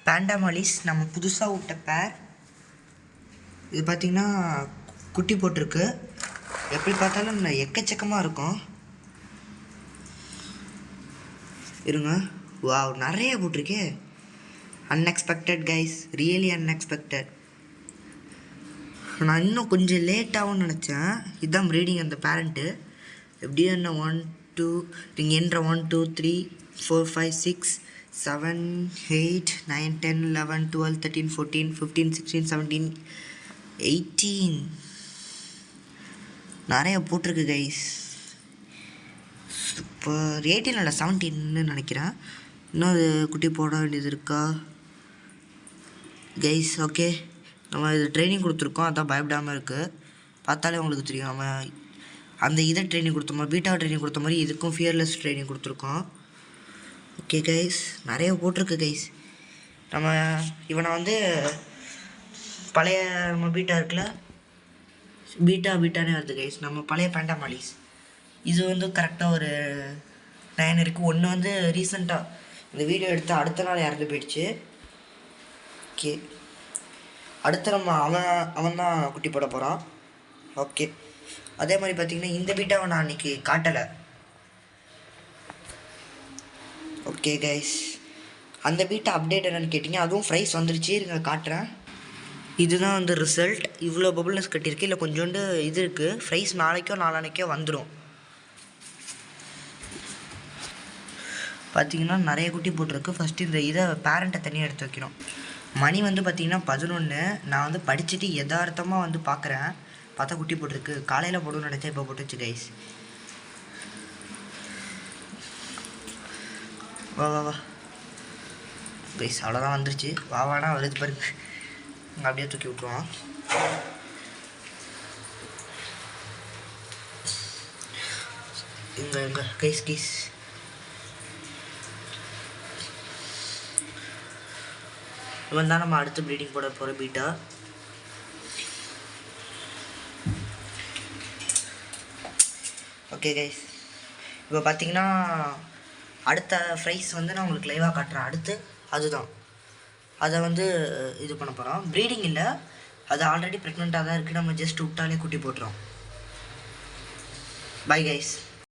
பேண்டா Marles நம்ம புதுசாக விட்ட பேர். இது பார்த்திங்கன்னா குட்டி போட்டிருக்கு. எப்படி பார்த்தாலும் எக்கச்சக்கமாக இருக்கும். இருங்க, வாவ், நிறைய போட்டிருக்கே. Unexpected guys, really unexpected. நான் இன்னும் கொஞ்சம் லேட்டாகவும் நினச்சேன். இதுதான் ப்ரீடிங் அந்த பேரண்ட்டு. எப்படியும் என்ன 1 2 நீங்கள் என்ற 1 2 3 4 5 6 7 8 9 10 11 12 13 14 15 16 17 18 நிறைய போட்டிருக்கு கைஸ். இப்போ 18 இல்லை 17ன்னு நினைக்கிறேன். இன்னும் அது குட்டி போட வேண்டியது இருக்கா கைஸ்? ஓகே, நம்ம இது ட்ரைனிங் கொடுத்துருக்கோம், அதான் பயப்படாமல் இருக்குது. பார்த்தாலே உங்களுக்கு தெரியும். நம்ம அந்த இதை ட்ரைனிங் கொடுத்த மாதிரி, பீட்டா ட்ரைனிங் கொடுத்த மாதிரி இதுக்கும் ஃபியர்லெஸ் ட்ரைனிங் கொடுத்துருக்கோம். ஓகே கைஸ், நிறைய போட்டிருக்கு கைஸ். நம்ம இவனை வந்து பழைய நம்ம பீட்டா இருக்குல்ல, பீட்டானே வருது கைஸ். நம்ம பழைய பேண்டா மாலிஸ் இது வந்து கரெக்டாக ஒரு 9 இருக்குது. ஒன்று வந்து ரீசெண்டாக இந்த வீடியோ எடுத்து அடுத்த நாள் இறந்து போயிடுச்சு. ஓகே, அடுத்து நம்ம அவன் தான் குட்டி போட போகிறான். ஓகே, அதே மாதிரி பார்த்திங்கன்னா இந்த பீட்டாவை நான் அன்றைக்கி காட்டலை. ஓகே கைஸ், அந்த பீட்டா அப்டேட் என்னென்னு கேட்டிங்க, அதுவும் ப்ரைஸ் வந்துருச்சு. இருங்க காட்டுறேன். இதுதான் வந்து ரிசல்ட். இவ்வளோ பபுள்னஸ் கட்டியிருக்கு. இல்லை கொஞ்சோண்டு இது இருக்குது. ப்ரைஸ் நாளைக்கோ நாளான்னைக்கோ வந்துடும். பார்த்திங்கன்னா நிறைய குட்டி போட்டிருக்கு. ஃபஸ்ட்டு இந்த இதை பேரண்ட்டை தனியாக எடுத்து வைக்கணும். மணி வந்து பார்த்திங்கன்னா 11. நான் வந்து படிச்சுட்டு யதார்த்தமாக வந்து பார்க்குறேன். பார்த்தா குட்டி போட்டிருக்கு. காலையில் போடணும்னு நினச்சா இப்போ போட்டுச்சு கைஸ். வா வா வா கைஸ், அவ்வளோதான் வந்துருச்சு. வாவானா வருது பாருங்க. அங்கே அப்படியே தூக்கி விட்ருவான். இங்கே கைஸ் இவன் தான் நம்ம அடுத்து ப்ரீடிங் போட போகிற பீட்டா. ஓகே கைஸ், இப்போ பார்த்தீங்கன்னா அடுத்த ப்ரைஸ் வந்து நான் உங்களுக்கு லைவாக காட்டுறேன். அடுத்து அதுதான், அதை வந்து இது பண்ண போகிறோம். ப்ரீடிங் இல்லை, அது ஆல்ரெடி ப்ரெக்னெண்ட்டாக தான் இருக்குது. நம்ம ஜஸ்ட் விட்டாலே குட்டி போட்டுறோம். Bye guys.